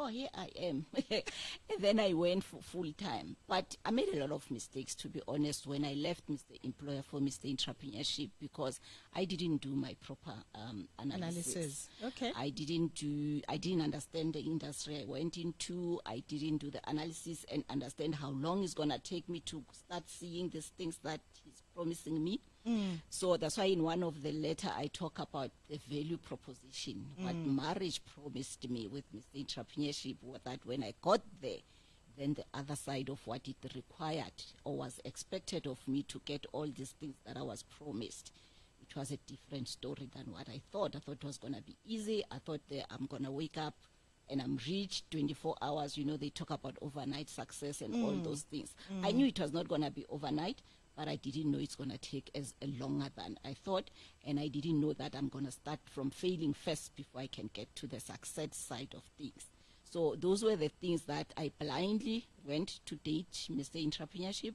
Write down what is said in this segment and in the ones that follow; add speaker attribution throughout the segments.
Speaker 1: oh, here I am. And then I went for full time. But I made a lot of mistakes, to be honest, when I left Mr. Employer for Mr. Entrepreneurship, because I didn't do my proper analysis.
Speaker 2: Okay.
Speaker 1: I didn't understand the industry I went into. I didn't do the analysis and understand how long it's going to take me to start seeing these things that he's promising me. So that's why in one of the letter I talk about the value proposition, what marriage promised me with Mr. Entrepreneurship, was that when I got there, then the other side of what it required or was expected of me to get all these things that I was promised, it was a different story than what I thought. I thought it was going to be easy. I thought that I'm going to wake up and I'm rich 24 hours. You know, they talk about overnight success and all those things. I knew it was not going to be overnight, but I didn't know it's going to take as longer than I thought. And I didn't know that I'm going to start from failing first before I can get to the success side of things. So those were the things that I blindly went to date Mr. Entrepreneurship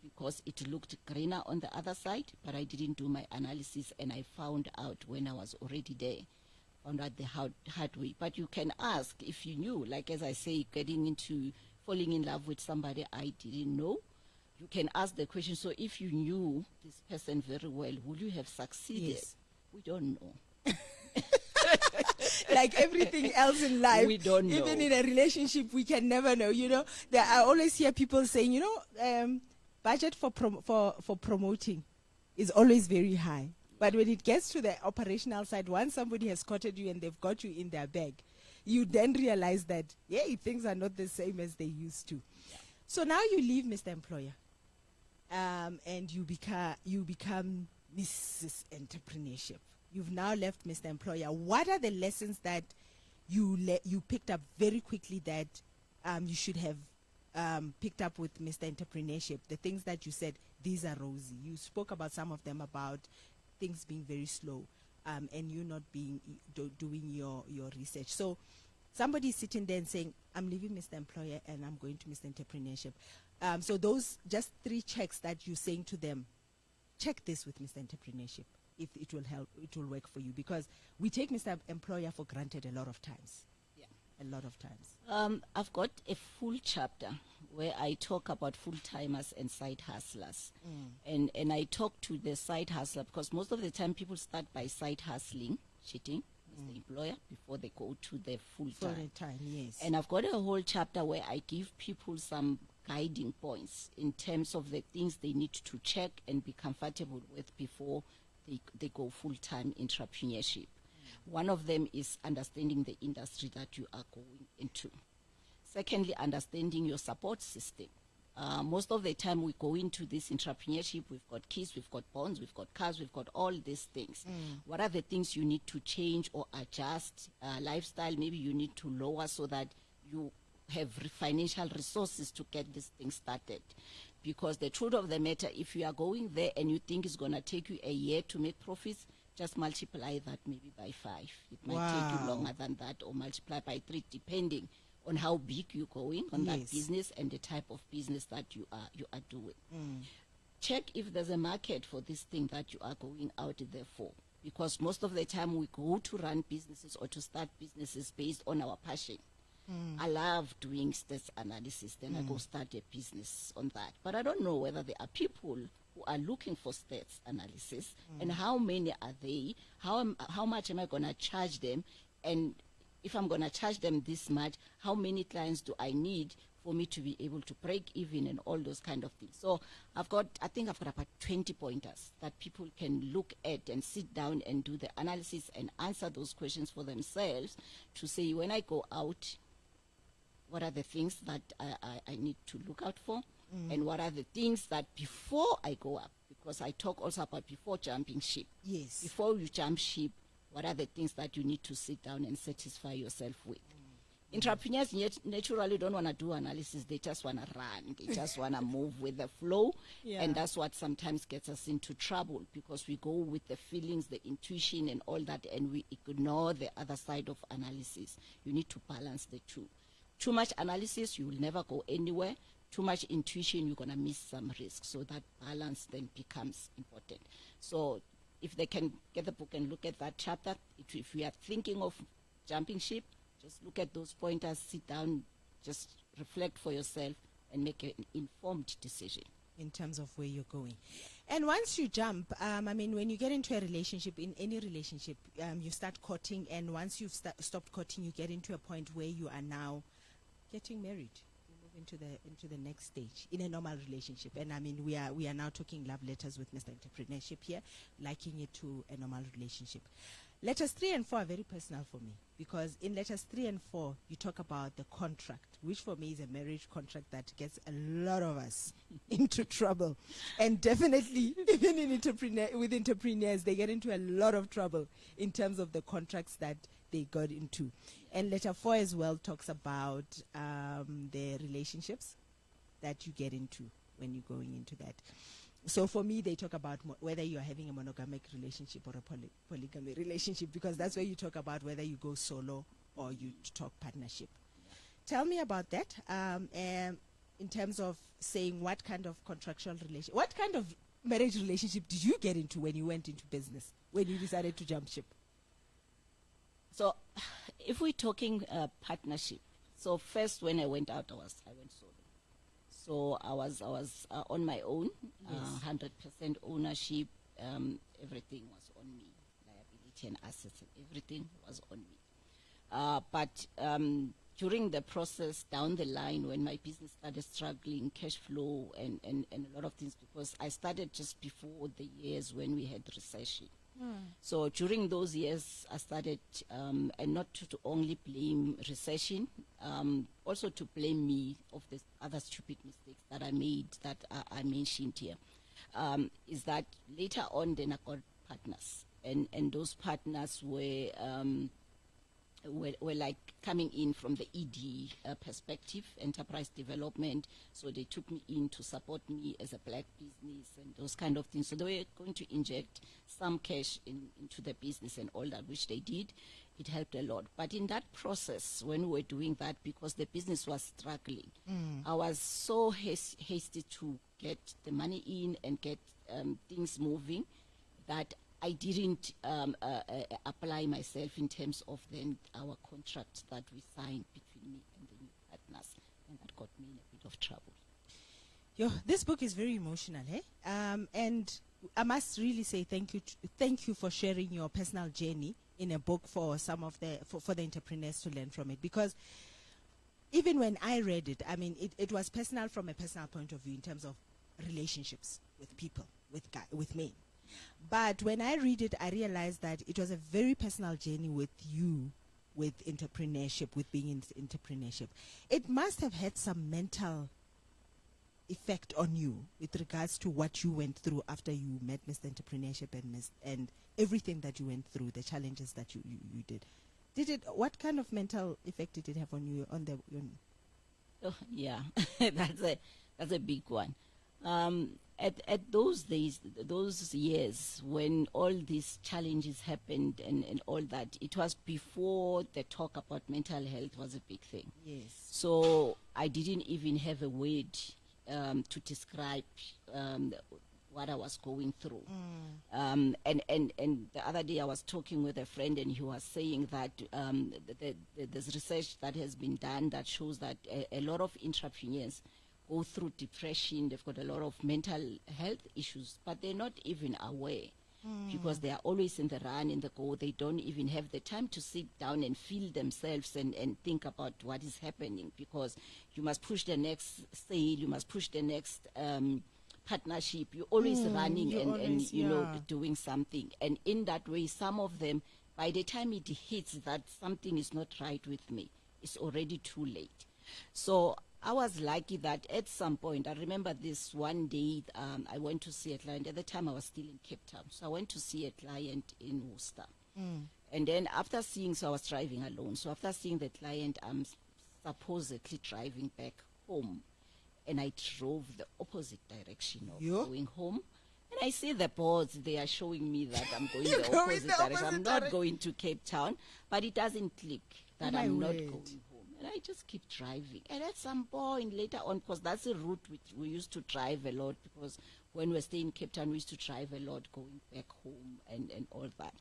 Speaker 1: because it looked greener on the other side, but I didn't do my analysis, and I found out when I was already there, found out the hard way. But you can ask if you knew, like as I say, getting into falling in love with somebody I didn't know. You can ask the question, so if you knew this person very well, would you have succeeded?
Speaker 2: Yes.
Speaker 1: We don't know.
Speaker 2: Like everything else in life,
Speaker 1: We don't know.
Speaker 2: even in a relationship, we can never know. You know, I always hear people saying, you know, budget for promoting is always very high. But when it gets to the operational side, once somebody has courted you and they've got you in their bag, you then realize that, things are not the same as they used to.
Speaker 1: Yeah.
Speaker 2: So now you leave Mr. Employer, and you become Mrs. Entrepreneurship. You've now left Mr. Employer. What are the lessons that you picked up very quickly that you should have picked up with Mr. Entrepreneurship? The things that you said, these are rosy. You spoke about some of them, about things being very slow, and you not being doing your research. So somebody is sitting there and saying, I'm leaving Mr. Employer and I'm going to Mr. Entrepreneurship. So those just 3 checks that you're saying to them, check this with Mr. Entrepreneurship. If it will help, it will work for you, because we take Mr. Employer for granted a lot of times.
Speaker 1: Yeah.
Speaker 2: A lot of times.
Speaker 1: I've got a full chapter where I talk about full-timers and side hustlers. And I talk to the side hustler because most of the time people start by side hustling, cheating with the employer before they go to the full-time.
Speaker 2: Full-time, yes.
Speaker 1: And I've got a whole chapter where I give people some guiding points in terms of the things they need to check and be comfortable with before they go full-time entrepreneurship. One of them is understanding the industry that you are going into. Secondly, understanding your support system. Most of the time we go into this entrepreneurship, we've got kids, we've got bonds, we've got cars, we've got all these things. What are the things you need to change or adjust? Lifestyle, maybe you need to lower so that you have financial resources to get this thing started. Because the truth of the matter, if you are going there and you think it's going to take you a year to make profits, just multiply that maybe by 5. It might take you longer than that, or multiply by 3, depending on how big you're going on that business and the type of business that you are doing. Check if there's a market for this thing that you are going out there for. Because most of the time we go to run businesses or to start businesses based on our passion. I love doing stats analysis, then I go start a business on that. But I don't know whether there are people who are looking for stats analysis, and how many are they? How much am I going to charge them? And if I'm going to charge them this much, how many clients do I need for me to be able to break even and all those kind of things? So I think I've got about 20 pointers that people can look at and sit down and do the analysis and answer those questions for themselves to say, when I go out, what are the things that I need to look out for? And what are the things that before I go up, because I talk also about before jumping ship.
Speaker 2: Yes.
Speaker 1: Before you jump ship, what are the things that you need to sit down and satisfy yourself with? Entrepreneurs naturally don't want to do analysis. They just want to run. They just want to move with the flow. And that's what sometimes gets us into trouble, because we go with the feelings, the intuition and all that, and we ignore the other side of analysis. You need to balance the two. Too much analysis, you will never go anywhere. Too much intuition, you're going to miss some risks. So that balance then becomes important. So if they can get the book and look at that chapter, if we are thinking of jumping ship, just look at those pointers, sit down, just reflect for yourself, and make an informed decision.
Speaker 2: In terms of where you're going. And once you jump, I mean, when you get into a relationship, in any relationship, you start courting, and once you've stopped courting, you get into a point where you are now getting married. You move into the next stage in a normal relationship. And I mean, we are now talking love letters with Mr. Entrepreneurship here, liking it to a normal relationship. Letters 3 and 4 are very personal for me, because in letters 3 and 4, you talk about the contract, which for me is a marriage contract that gets a lot of us into trouble. And definitely, even with entrepreneurs, they get into a lot of trouble in terms of the contracts that they got into. And letter 4 as well talks about the relationships that you get into when you're going into that. So for me, they talk about whether you are having a monogamic relationship or a polygamy relationship, because that's where you talk about whether you go solo or you talk partnership. Tell me about that, in terms of saying what kind of contractual relation, what kind of marriage relationship did you get into when you went into business, when you decided to jump ship?
Speaker 1: So if we're talking partnership, so first when I went out, I went solo. So I was on my own, 100% ownership. Everything was on me, liability and assets, and everything was on me. But during the process, down the line, when my business started struggling, cash flow and a lot of things, because I started just before the years when we had recession. So during those years, I started, and not to only blame recession, also to blame me of the other stupid mistakes that I made that I mentioned here, is that later on then I got partners, and those partners were like coming in from the ED perspective, enterprise development. So they took me in to support me as a black business and those kind of things. So they were going to inject some cash into the business and all that, which they did. It helped a lot. But in that process, when we were doing that, because the business was struggling, I was so hasty to get the money in and get things moving that I didn't apply myself in terms of then our contract that we signed between me and the new partners, and that got me in a bit of trouble.
Speaker 2: This book is very emotional, eh? And I must really say thank you for sharing your personal journey in a book for some of for the entrepreneurs to learn from it, because even when I read it, I mean, it was personal from a personal point of view in terms of relationships with people, with men. But when I read it, I realized that it was a very personal journey with you, with entrepreneurship, with being in entrepreneurship. It must have had some mental effect on you with regards to what you went through after you met Mr. Entrepreneurship and everything that you went through, the challenges that you did. What kind of mental effect did it have on you?
Speaker 1: Oh, yeah, that's a big one. At those days, those years when all these challenges happened and all that, it was before the talk about mental health was a big thing.
Speaker 2: Yes.
Speaker 1: So I didn't even have a word to describe what I was going through. And the other day I was talking with a friend, and he was saying that there's research that has been done that shows that a lot of entrepreneurs go through depression. They've got a lot of mental health issues, but they're not even aware, because they are always in the run, in the go. They don't even have the time to sit down and feel themselves and think about what is happening, because you must push the next sale, you must push the next partnership. You're always running and doing something. And in that way, some of them, by the time it hits that something is not right with me, it's already too late. So I was lucky that at some point, I remember this one day, I went to see a client. At the time, I was still in Cape Town. So I went to see a client in Worcester. And then after seeing, so I was driving alone. So after seeing the client, I'm supposedly driving back home. And I drove the opposite direction of going home. And I see the boards, they are showing me that I'm going the opposite direction. I'm not going to Cape Town, but it doesn't click that I'm not going home. And I just keep driving. And at some point later on, because that's a route which we used to drive a lot, because when we were staying in Cape Town, we used to drive a lot going back home and all that.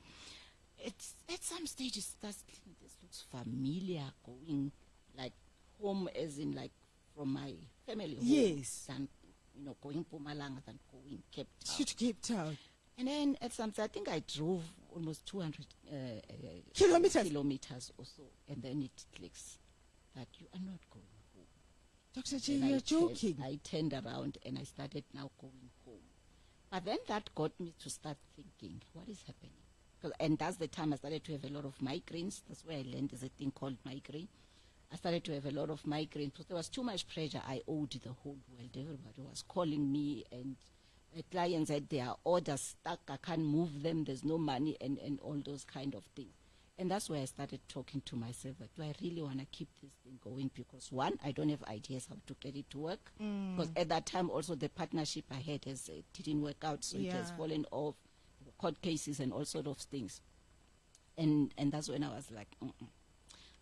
Speaker 1: it's at some stage it starts thinking, this looks familiar, going like home, as in like from my family home,
Speaker 2: Yes.
Speaker 1: than going Mpumalanga than going Cape Town.
Speaker 2: To Cape Town.
Speaker 1: And then at some I think I drove almost 200 kilometers or so, and then it clicks that you are not going home.
Speaker 2: Dr. J,
Speaker 1: And
Speaker 2: you're joking.
Speaker 1: I turned around and I started now going home. But then that got me to start thinking, what is happening? And that's the time I started to have a lot of migraines. That's where I learned there's a thing called migraine. I started to have a lot of migraines because there was too much pressure. I owed the whole world. Everybody was calling me, and the clients had their orders stuck. I can't move them. There's no money, and all those kind of things. And that's where I started talking to myself, do I really want to keep this thing going? Because one, I don't have ideas how to get it to work. Because at that time also the partnership I had didn't work out, so it has fallen off, court cases and all sort of things. And that's when I was like,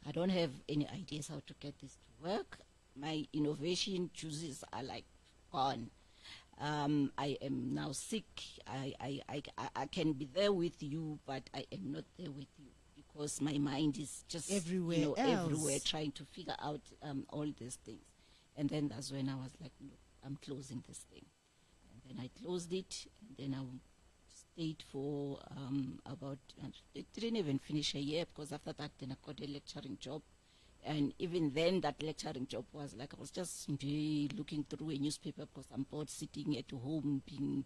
Speaker 1: I don't have any ideas how to get this to work. My innovation juices are like gone. I am now sick. I can be there with you, but I am not there with you, because my mind is just
Speaker 2: everywhere
Speaker 1: everywhere trying to figure out all these things. And then that's when I was like, no, I'm closing this thing. And then I closed it, and then I stayed for about, it didn't even finish a year, because after that then I got a lecturing job. And even then that lecturing job was like, I was just looking through a newspaper, because I'm bored sitting at home being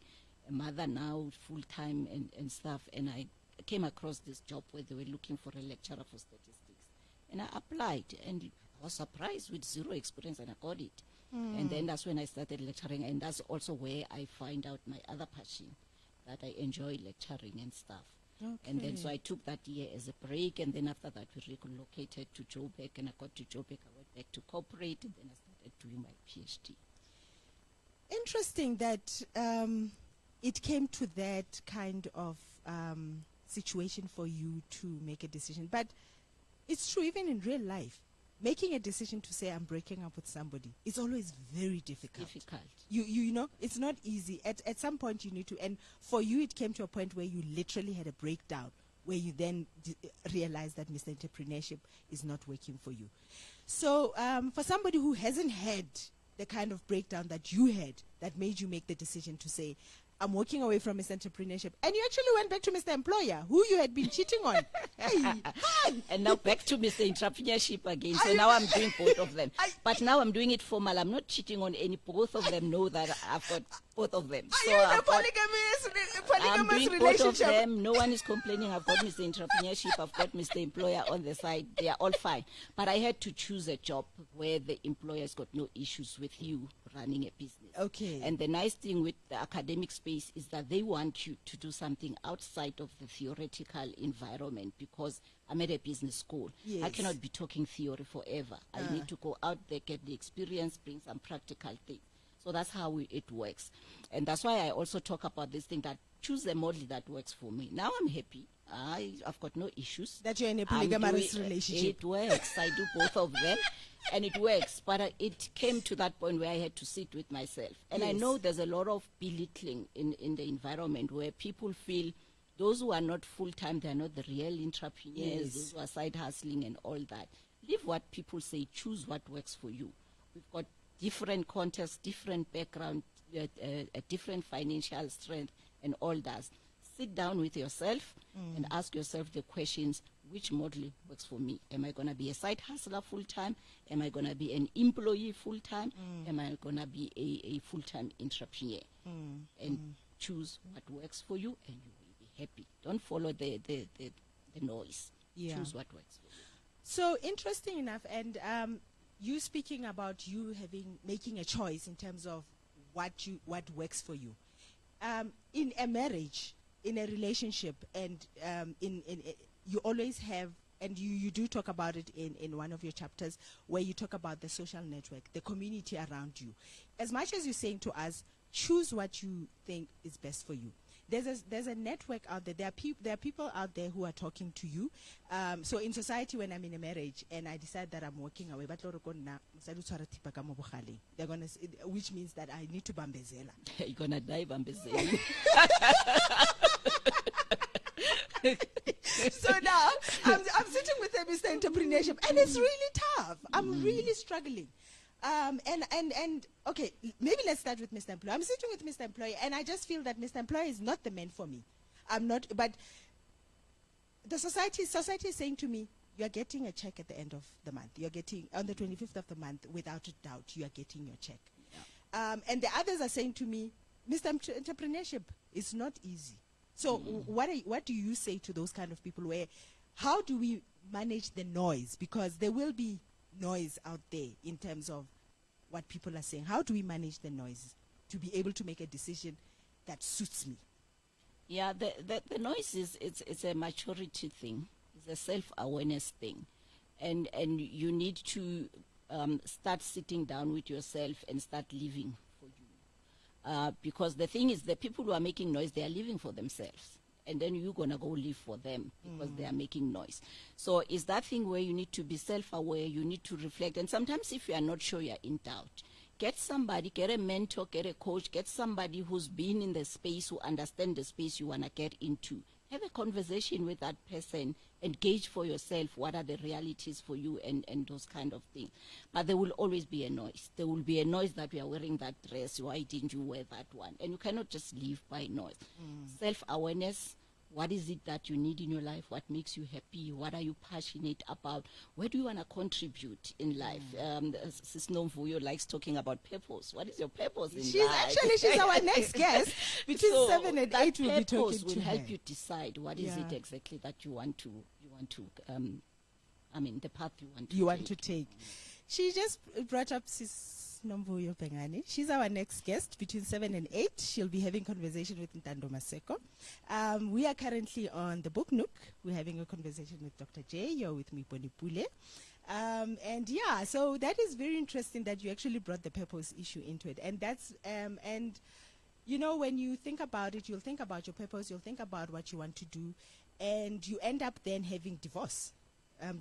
Speaker 1: a mother now full time and stuff. And I came across this job where they were looking for a lecturer for statistics, and I applied, and I was surprised with zero experience, and I got it. And then that's when I started lecturing, and that's also where I find out my other passion, that I enjoy lecturing and stuff. And then so I took that year as a break, and then after that we relocated to Joburg, and I got to Joburg, I went back to corporate, and then I started doing my PhD.
Speaker 2: Interesting that it came to that kind of situation for you to make a decision. But it's true, even in real life, making a decision to say I'm breaking up with somebody is always very difficult. You know, it's not easy. At some point you need to, and for you it came to a point where you literally had a breakdown, where you then realized that Mr. Entrepreneurship is not working for you. So for somebody who hasn't had the kind of breakdown that you had, that made you make the decision to say, I'm walking away from Mr. Entrepreneurship, and you actually went back to Mr. Employer, who you had been cheating on.
Speaker 1: And now back to Mr. Entrepreneurship again. So now I'm doing both of them. But now I'm doing it formal. I'm not cheating on any. Both of them know that I've got both of them.
Speaker 2: Are
Speaker 1: So
Speaker 2: you in a
Speaker 1: I'm
Speaker 2: polygamous
Speaker 1: doing both of
Speaker 2: relationship?
Speaker 1: them. No one is complaining. I've got Mr. Entrepreneurship. I've got Mr. Employer on the side. They are all fine. But I had to choose a job where the employer's got no issues with you running a business.
Speaker 2: Okay.
Speaker 1: And the nice thing with the academic space is that they want you to do something outside of the theoretical environment, because I'm at a business school.
Speaker 2: Yes.
Speaker 1: I cannot be talking theory forever. I need to go out there, get the experience, bring some practical things. So that's how it works. And that's why I also talk about this thing, that choose a model that works for me. Now I'm happy. I've got no issues.
Speaker 2: That you're in a polygamous relationship.
Speaker 1: It works. I do both of them, and it works. But it came to that point where I had to sit with myself. And I know there's a lot of belittling in the environment, where people feel those who are not full-time, they're not the real entrepreneurs, those who are side hustling and all that. Leave what people say. Choose what works for you. We've got different contexts, different background, a different financial strength and all that. Sit down with yourself and ask yourself the questions, which model works for me? Am I going to be a side hustler full-time? Am I going to be an employee full-time? Am I going to be a full-time entrepreneur? And choose what works for you, and you will be happy. Don't follow the noise. Choose what works for you.
Speaker 2: So interesting enough, and you speaking about you making a choice in terms of what works for you. In a marriage, in a relationship, and you always have, and you do talk about it in one of your chapters, where you talk about the social network, the community around you. As much as you're saying to us, choose what you think is best for you. There's a network out there. There are people out there who are talking to you. So in society, when I'm in a marriage and I decide that I'm walking away, they're gonna, which means that I need to bambezela.
Speaker 1: You're gonna die bambezela.
Speaker 2: So now I'm sitting with a Mr. Entrepreneurship, and it's really tough. I'm really struggling. And okay, maybe let's start with Mr. Employer. I'm sitting with Mr. Employer, and I just feel that Mr. Employer is not the man for me. I'm not, but the society is saying to me, you are getting a check at the end of the month. You're getting, on the 25th of the month, without a doubt, you are getting your check. Yeah. And the others are saying to me, Mr. Entrepreneurship is not easy. So what do you say to those kind of people where, how do we manage the noise? Because there will be noise out there in terms of what people are saying. How do we manage the noise to be able to make a decision that suits me?
Speaker 1: Yeah, the noise it's a maturity thing. It's a self-awareness thing. And you need to start sitting down with yourself and start living for you. Because the thing is, the people who are making noise, they are living for themselves. And then you're going to go live for them because they are making noise. So it's that thing where you need to be self-aware, you need to reflect. And sometimes if you are not sure, you're in doubt, get somebody, get a mentor, get a coach, get somebody who's been in the space, who understands the space you want to get into. Have a conversation with that person, engage for yourself what are the realities for you and those kind of things. But there will always be a noise. There will be a noise that you are wearing that dress, why didn't you wear that one? And you cannot just live by noise. Self-awareness, what is it that you need in your life? What makes you happy? What are you passionate about? Where do you want to contribute in life? Sis Nomvuyo likes talking about purpose. What is your purpose in life?
Speaker 2: She's our next guest. Between 7 and 8 we'll be talking to her.
Speaker 1: Will help you decide what is it exactly that you want to the path you want to take.
Speaker 2: She just brought up Sis Nomvuyo Pengani. She's our next guest. Between 7 and 8, she'll be having conversation with Ntando Maseko. We are currently on the book Nook. We're having a conversation with Dr. J. You're with Moipone Pule. And yeah, so that is very interesting that you actually brought the purpose issue into it. And that's, and you know, when you think about it, you'll think about your purpose, you'll think about what you want to do, and you end up then having divorce.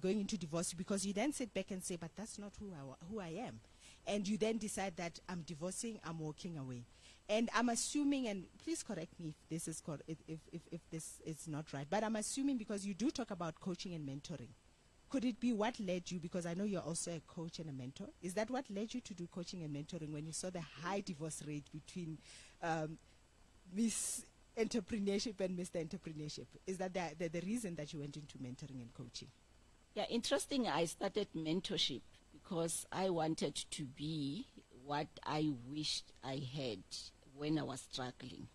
Speaker 2: Going into divorce, because you then sit back and say, but that's not who I am. And you then decide that I'm divorcing, I'm walking away. And I'm assuming, and please correct me if this is if this is not right, but I'm assuming, because you do talk about coaching and mentoring, could it be what led you, because I know you're also a coach and a mentor, is that what led you to do coaching and mentoring when you saw the high divorce rate between Miss Entrepreneurship and Mr. Entrepreneurship? Is that the reason that you went into mentoring and coaching?
Speaker 1: Yeah, interesting. I started mentorship because I wanted to be what I wished I had when I was struggling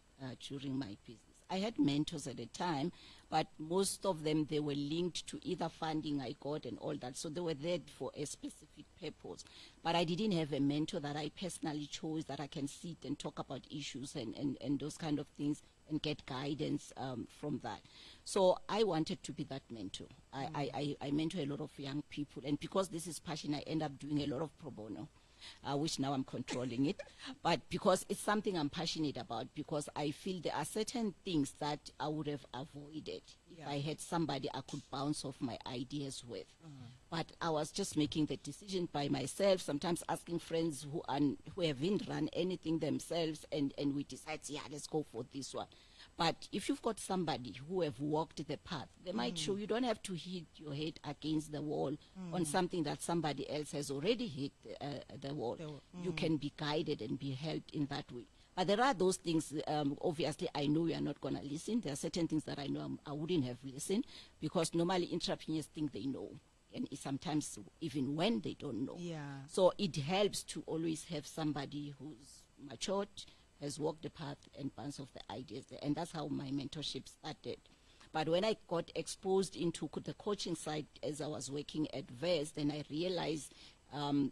Speaker 1: during my business. I had mentors at the time, but most of them, they were linked to either funding I got and all that. So they were there for a specific purpose. But I didn't have a mentor that I personally chose, that I can sit and talk about issues and those kind of things and get guidance from that. So I wanted to be that mentor. I mentor a lot of young people. And because this is passion, I end up doing a lot of pro bono. Which now I'm controlling it, but because it's something I'm passionate about, because I feel there are certain things that I would have avoided if I had somebody I could bounce off my ideas with. But I was just making the decision by myself, sometimes asking friends who haven't run anything themselves, and we decide, yeah, let's go for this one. But if you've got somebody who have walked the path, they might show you don't have to hit your head against the wall on something that somebody else has already hit the wall. You can be guided and be helped in that way. But there are those things, obviously, I know you are not going to listen. There are certain things that I know I wouldn't have listened, because normally entrepreneurs think they know. And sometimes even when they don't know.
Speaker 2: Yeah.
Speaker 1: So it helps to always have somebody who's matured, has walked the path, and bounce off the ideas there. And that's how my mentorship started. But when I got exposed into the coaching side as I was working at VES, then I realized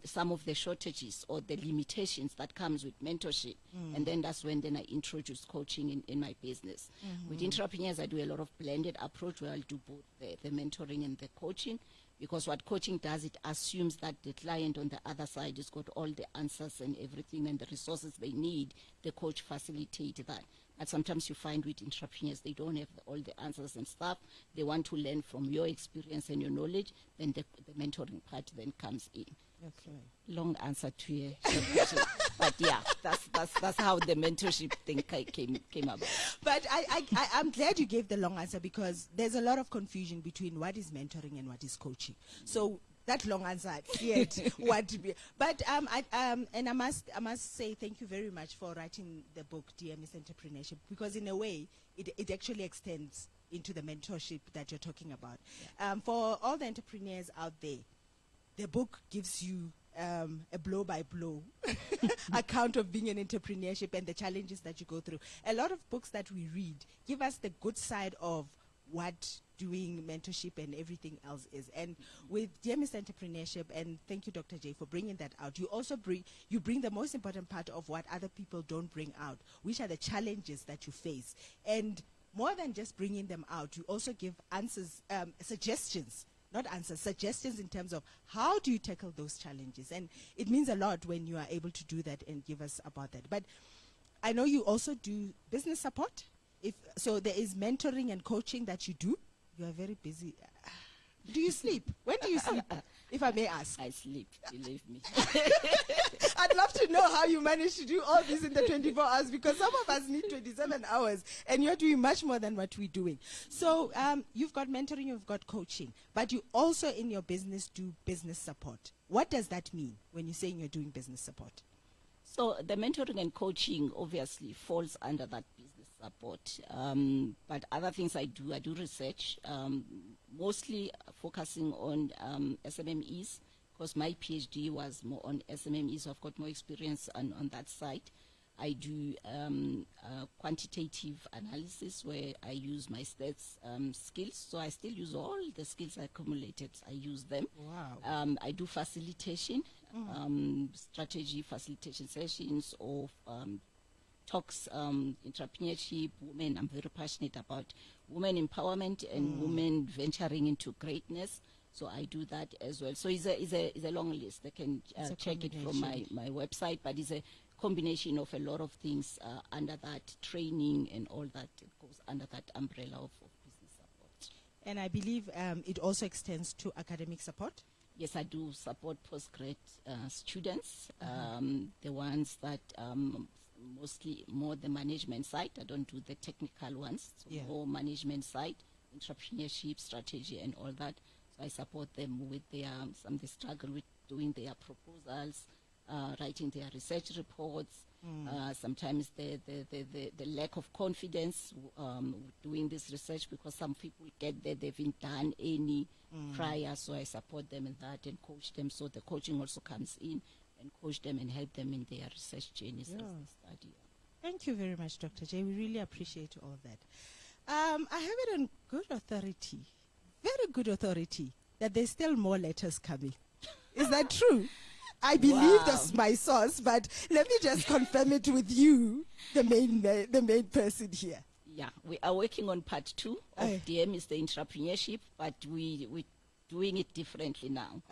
Speaker 1: some of the shortages or the limitations that comes with mentorship. And then that's when I introduced coaching in my business. With entrepreneurs, I do a lot of blended approach where I'll do both the mentoring and the coaching. Because what coaching does, it assumes that the client on the other side has got all the answers and everything and the resources they need. The coach facilitates that. But sometimes you find with entrepreneurs, they don't have all the answers and stuff. They want to learn from your experience and your knowledge. Then the mentoring part then comes in.
Speaker 2: Okay.
Speaker 1: Long answer to your short question. But yeah, that's how the mentorship thing came about.
Speaker 2: But I'm glad you gave the long answer, because there's a lot of confusion between what is mentoring and what is coaching. So that long answer cleared what to be. But I must say thank you very much for writing the book, Dear Mr Entrepreneurship, because in a way it actually extends into the mentorship that you're talking about.
Speaker 1: Yeah.
Speaker 2: For all the entrepreneurs out there, the book gives you a blow-by-blow account of being an entrepreneurship and the challenges that you go through. A lot of books that we read give us the good side of what doing mentorship and everything else is. And with Dear Mr Entrepreneurship, and thank you, Dr. J, for bringing that out, you also bring the most important part of what other people don't bring out, which are the challenges that you face. And more than just bringing them out, you also give answers, suggestions, not answers, suggestions in terms of how do you tackle those challenges. And it means a lot when you are able to do that and give us about that. But I know you also do business support. So there is mentoring and coaching that you do. You are very busy. Do you sleep? When do you sleep, if I may ask?
Speaker 1: I sleep, believe me.
Speaker 2: I'd love to know how you manage to do all this in the 24 hours, because some of us need 27 hours, and you're doing much more than what we're doing. So you've got mentoring, you've got coaching, but you also in your business do business support. What does that mean when you're saying you're doing business support?
Speaker 1: So the mentoring and coaching obviously falls under that business support. But other things I do research, mostly focusing on SMMEs, because my PhD was more on SMMEs, so I've got more experience on that side. I do quantitative analysis where I use my stats skills. So I still use all the skills I accumulated. I use them.
Speaker 2: Wow.
Speaker 1: I do facilitation, strategy facilitation sessions of talks, entrepreneurship, women. I'm very passionate about women empowerment and women venturing into greatness. So I do that as well. So it's a long list. They can check it from my website, but it's a combination of a lot of things under that, training and all that. It goes under that umbrella of business support.
Speaker 2: And I believe it also extends to academic support.
Speaker 1: Yes, I do support postgrad students, the ones that mostly more the management side. I don't do the technical ones, so more management side, entrepreneurship, strategy and all that. So I support them with their, they struggle with doing their proposals, writing their research reports, sometimes the lack of confidence doing this research, because some people get there, they haven't done any prior, so I support them in that and coach them. So the coaching also comes in and coach them and help them in their research journeys as they study.
Speaker 2: Thank you very much, Dr. J. We really appreciate all of that. I have it on good authority, very good authority, that there's still more letters coming. Is that true? I believe that's my source, but let me just confirm it with you, the main person here.
Speaker 1: Yeah, we are working on part 2 of DM is the entrepreneurship, but we're doing it differently now.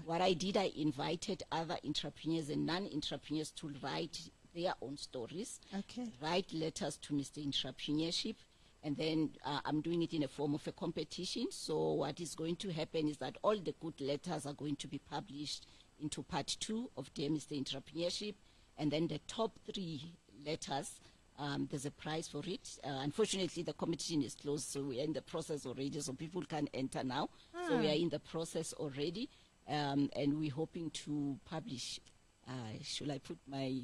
Speaker 1: What I did, I invited other entrepreneurs and non-entrepreneurs to write their own stories, write letters to Mr. Entrepreneurship, and then I'm doing it in a form of a competition. So what is going to happen is that all the good letters are going to be published into part 2 of Dear Mr. Entrepreneurship, and then the top 3 letters, there's a prize for it. Unfortunately, the competition is closed, so we are in the process already, so people can enter now. So we are in the process already, and we're hoping to publish. Should I put my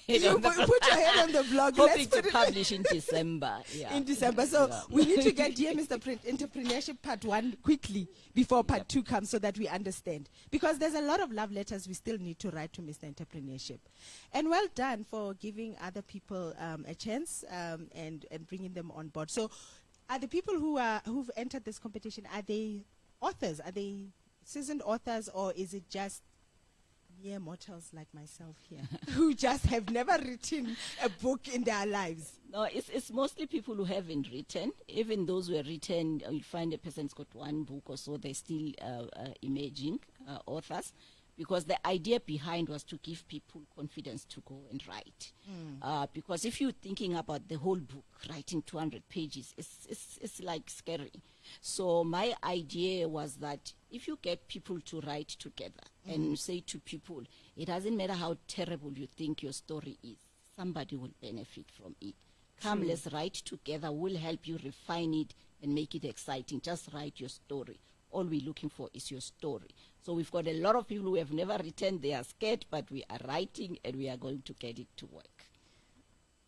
Speaker 1: head on the blog?
Speaker 2: Put your head on the blog.
Speaker 1: Hoping to publish in December.
Speaker 2: In December. So we need to get Dear Mr. Entrepreneurship part 1 quickly before part 2 comes, so that we understand. Because there's a lot of love letters we still need to write to Mr. Entrepreneurship. And well done for giving other people a chance and bringing them on board. So are the people who've entered this competition, are they authors? Are they seasoned authors, or is it just mere mortals like myself here who just have never written a book in their lives?
Speaker 1: No, it's mostly people who haven't written. Even those who have written, you'll find a person's got one book or so, they're still emerging authors. because the idea behind was to give people confidence to go and write. Because if you're thinking about the whole book, writing 200 pages, it's like scary. So my idea was that if you get people to write together and say to people, it doesn't matter how terrible you think your story is, somebody will benefit from it. Come, let's write together. We'll help you refine it and make it exciting. Just write your story. All we're looking for is your story. So we've got a lot of people who have never written. They are scared, but we are writing and we are going to get it to work.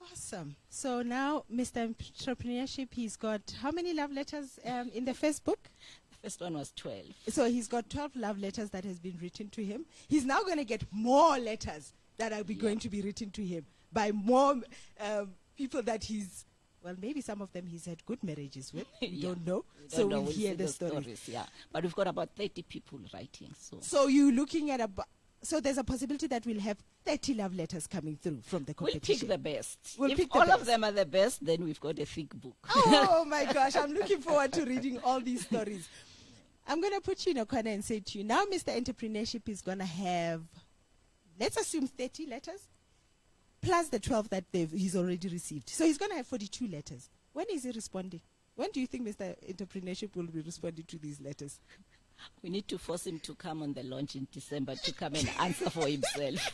Speaker 2: Awesome. So now, Mr. Entrepreneurship, he's got how many love letters in the first book?
Speaker 1: The first one was 12.
Speaker 2: So he's got 12 love letters that has been written to him. He's now going to get more letters that are going to be written to him by more people that he's, well, maybe some of them he's had good marriages with. We don't know. So we'll hear the stories.
Speaker 1: Yeah, but we've got about 30 people writing.
Speaker 2: So you're looking at so there's a possibility that we'll have 30 love letters coming through from the competition.
Speaker 1: We'll pick the best.
Speaker 2: We'll
Speaker 1: if
Speaker 2: pick the
Speaker 1: all
Speaker 2: best.
Speaker 1: of them are the best, then we've got a thick book.
Speaker 2: Oh my gosh, I'm looking forward to reading all these stories. I'm going to put you in a corner and say to you, now Mr. Entrepreneurship is going to have, let's assume 30 letters, plus the 12 that he's already received. So he's going to have 42 letters. When is he responding? When do you think Mr. Entrepreneurship will be responding to these letters?
Speaker 1: We need to force him to come on the launch in December to come and answer for himself.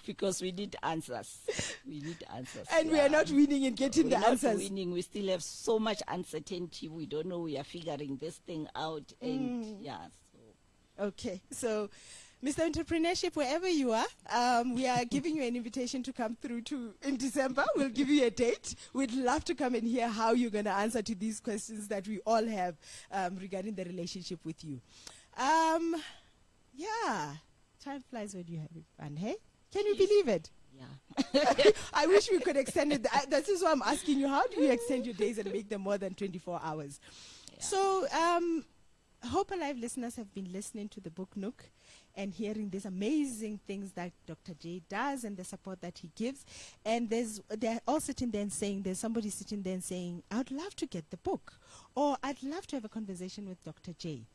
Speaker 1: Because we need answers. We need answers.
Speaker 2: And we are not winning in getting the answers.
Speaker 1: We're not winning. We still have so much uncertainty. We don't know. We are figuring this thing out. And
Speaker 2: Okay. So, Mr. Entrepreneurship, wherever you are, we are giving you an invitation to come through in December. We'll give you a date. We'd love to come and hear how you're going to answer to these questions that we all have regarding the relationship with you. Yeah, time flies when you're having fun, hey? Can you believe it?
Speaker 1: Yeah.
Speaker 2: I wish we could extend it. This is why I'm asking you, how do you extend your days and make them more than 24 hours? Yeah. So, Hope Alive listeners have been listening to the book Nook and hearing these amazing things that Dr. J does and the support that he gives. And they're all sitting there and saying, there's somebody sitting there and saying, I'd love to get the book, or I'd love to have a conversation with Dr. J.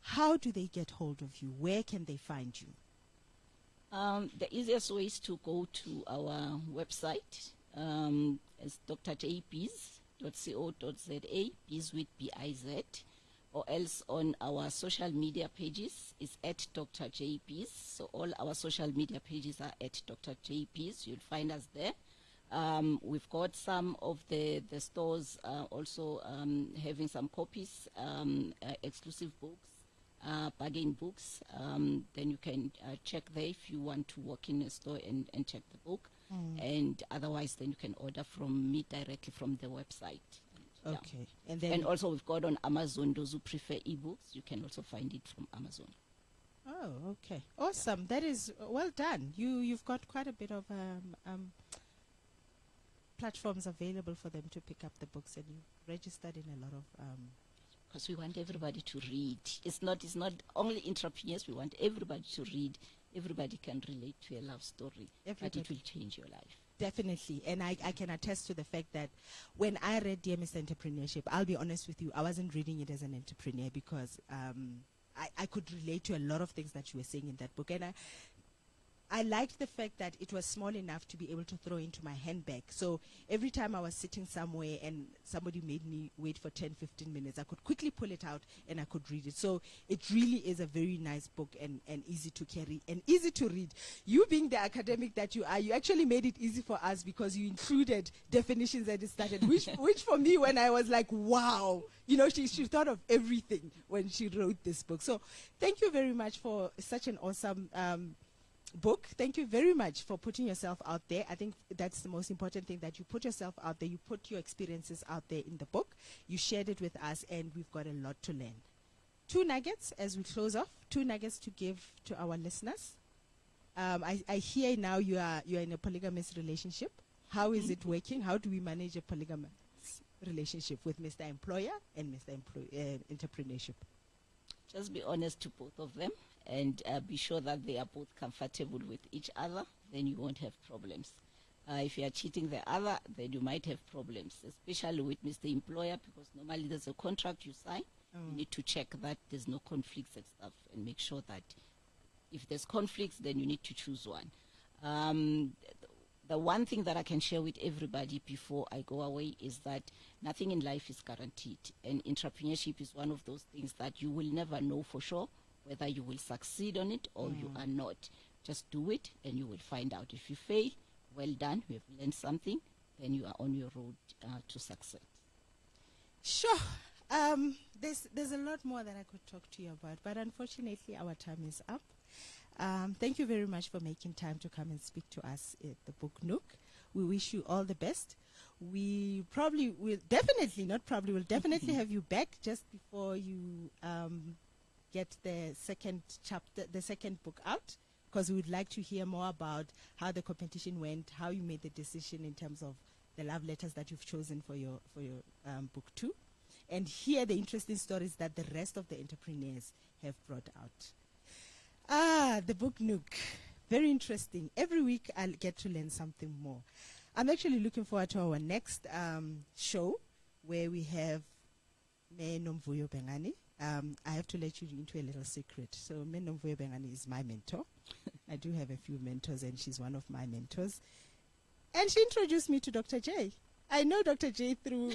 Speaker 2: How do they get hold of you? Where can they find you?
Speaker 1: The easiest way is to go to our website. It's drjbiz.co.za, biz with B-I-Z. Or else on our social media pages is at Dr. J Biz. So all our social media pages are at Dr. J Biz. You'll find us there. We've got some of the stores also having some copies, exclusive books, bargain books. Then you can check there if you want to walk in a store and check the book. And otherwise, then you can order from me directly from the website.
Speaker 2: Okay.
Speaker 1: Yeah. And also we've got on Amazon, those who prefer ebooks, you can also find it from Amazon.
Speaker 2: Oh, okay. Awesome. That is well done. You've got quite a bit of platforms available for them to pick up the books, and you've registered in a lot of
Speaker 1: because we want everybody to read. It's not only entrepreneurs, we want everybody to read. Everybody can relate to a love story, but it will change your life.
Speaker 2: Definitely. And I can attest to the fact that when I read Dear Mr. Entrepreneurship, I'll be honest with you, I wasn't reading it as an entrepreneur because I could relate to a lot of things that you were saying in that book. And I liked the fact that it was small enough to be able to throw into my handbag. So every time I was sitting somewhere and somebody made me wait for 10, 15 minutes, I could quickly pull it out and I could read it. So it really is a very nice book and easy to carry and easy to read. You being the academic that you are, you actually made it easy for us because you included definitions at the start, which for me, when I was like, wow, you know, she thought of everything when she wrote this book. So thank you very much for such an awesome book. Thank you very much for putting yourself out there. I think that's the most important thing, that you put yourself out there. You put your experiences out there in the book. You shared it with us, and we've got a lot to learn. 2 nuggets as we close off. 2 nuggets to give to our listeners. I hear now you are in a polygamous relationship. How is it working? How do we manage a polygamous relationship with Mr. Employer and Mr. Entrepreneurship?
Speaker 1: Just be honest to both of them and be sure that they are both comfortable with each other. Then you won't have problems. If you are cheating the other, then you might have problems, especially with Mr. Employer, because normally there's a contract you sign You need to check that there's no conflicts and stuff, and make sure that if there's conflicts, then you need to choose one. The one thing that I can share with everybody before I go away is that nothing in life is guaranteed, and entrepreneurship is one of those things that you will never know for sure whether you will succeed on it or you are not. Just do it and you will find out. If you fail, well done, you have learned something, then you are on your road to success.
Speaker 2: Sure. There's a lot more that I could talk to you about, but unfortunately our time is up. Thank you very much for making time to come and speak to us at the book Nook. We wish you all the best. We probably will definitely have you back just before you get the second chapter, the second book out, because we would like to hear more about how the competition went, how you made the decision in terms of the love letters that you've chosen for your book 2, and hear the interesting stories that the rest of the entrepreneurs have brought out. The book Nook. Very interesting. Every week I'll get to learn something more. I'm actually looking forward to our next show where we have Nomvuyo Bengani. I have to let you into a little secret. So Nomvuyo Bengani is my mentor. I do have a few mentors and she's one of my mentors. And she introduced me to Dr. J. I know Dr. J through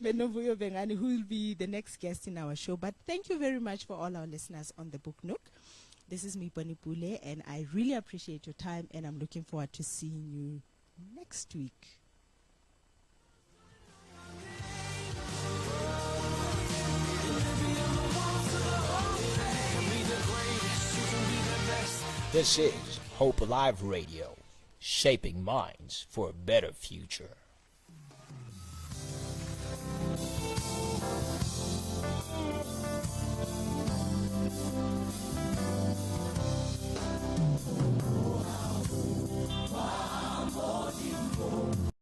Speaker 2: Nomvuyo Bengani, who will be the next guest in our show. But thank you very much for all our listeners on the book Nook. This is Moipone Pule, and I really appreciate your time, and I'm looking forward to seeing you next week.
Speaker 3: This is Hope Alive Radio, shaping minds for a better future.